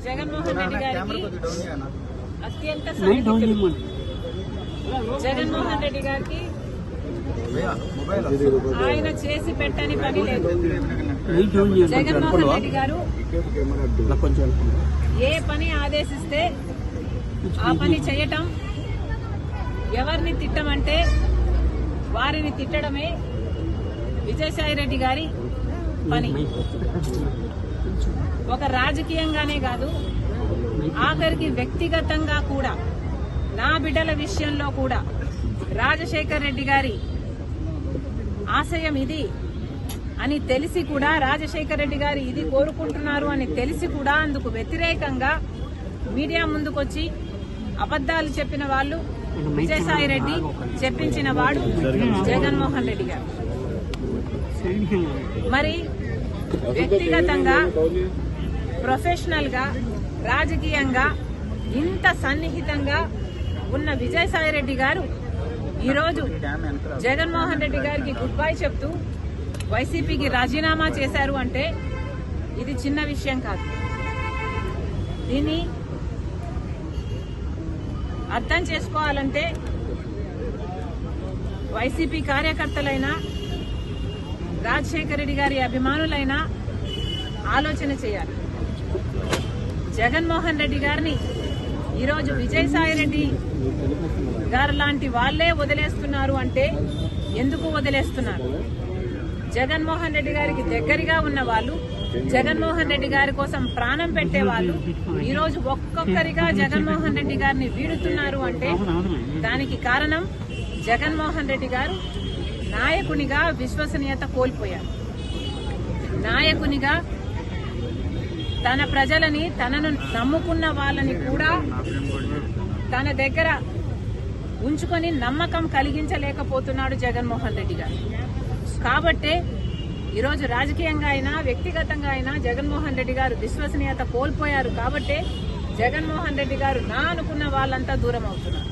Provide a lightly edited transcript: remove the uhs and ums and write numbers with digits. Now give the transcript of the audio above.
జగన్మోహన్ రెడ్డి గారికి అత్యంత సన్నిహితులు. జగన్మోహన్ రెడ్డి గారికి ఆయన చేసి పెట్టని పని లేదు. జగన్మోహన్ రెడ్డి గారు ఏ పని ఆదేశిస్తే ఆ పని చేయటం, ఎవరిని తిట్టమంటే వారిని తిట్టడమే విజయసాయి రెడ్డి గారి పని. ఒక రాజకీయంగానే కాదు, ఆఖరికి వ్యక్తిగతంగా కూడా, నా బిడ్డల విషయంలో కూడా రాజశేఖర్ రెడ్డి గారి ఆశయం ఇది అని తెలిసి కూడా, రాజశేఖర్ రెడ్డి గారు ఇది కోరుకుంటున్నారు అని తెలిసి కూడా అందుకు వ్యతిరేకంగా మీడియా ముందుకొచ్చి అబద్దాలు చెప్పిన వాళ్ళు విజయసాయి రెడ్డి, చెప్పించిన వాడు జగన్మోహన్ రెడ్డి గారు. మరి వ్యక్తిగతంగా, ప్రొఫెషనల్ గా, రాజకీయంగా ఇంత సన్నిహితంగా ఉన్న విజయసాయి రెడ్డి గారు ఈరోజు జగన్మోహన్ రెడ్డి గారికి గుడ్ బై చెప్తూ వైసీపీకి రాజీనామా చేశారు అంటే ఇది చిన్న విషయం కాదు. దీన్ని అర్థం చేసుకోవాలంటే వైసీపీ కార్యకర్తలైనా, రాజశేఖర రెడ్డి గారి అభిమానులైనా ఆలోచన చేయాలి. జగన్మోహన్ రెడ్డి గారిని ఈరోజు విజయసాయి రెడ్డి గారు లాంటి వాళ్లే వదిలేస్తున్నారు అంటే ఎందుకు వదిలేస్తున్నారు? జగన్మోహన్ రెడ్డి గారికి దగ్గరగా ఉన్న వాళ్ళు, జగన్మోహన్ రెడ్డి గారి కోసం ప్రాణం పెట్టే వాళ్ళు ఈరోజు ఒక్కొక్కరిగా జగన్మోహన్ రెడ్డి గారిని వీడుతున్నారు అంటే దానికి కారణం జగన్మోహన్ రెడ్డి గారు నాయకునిగా విశ్వసనీయత కోల్పోయారు. నాయకునిగా తన ప్రజలని, తనను నమ్ముకున్న వాళ్ళని కూడా తన దగ్గర ఉంచుకొని నమ్మకం కలిగించలేకపోతున్నాడు జగన్మోహన్ రెడ్డి గారు. కాబట్టే ఈరోజు రాజకీయంగా అయినా, వ్యక్తిగతంగా అయినా జగన్మోహన్ రెడ్డి గారు విశ్వసనీయత కోల్పోయారు. కాబట్టే జగన్మోహన్ రెడ్డి గారు నా అనుకున్న వాళ్ళంతా దూరం అవుతున్నారు.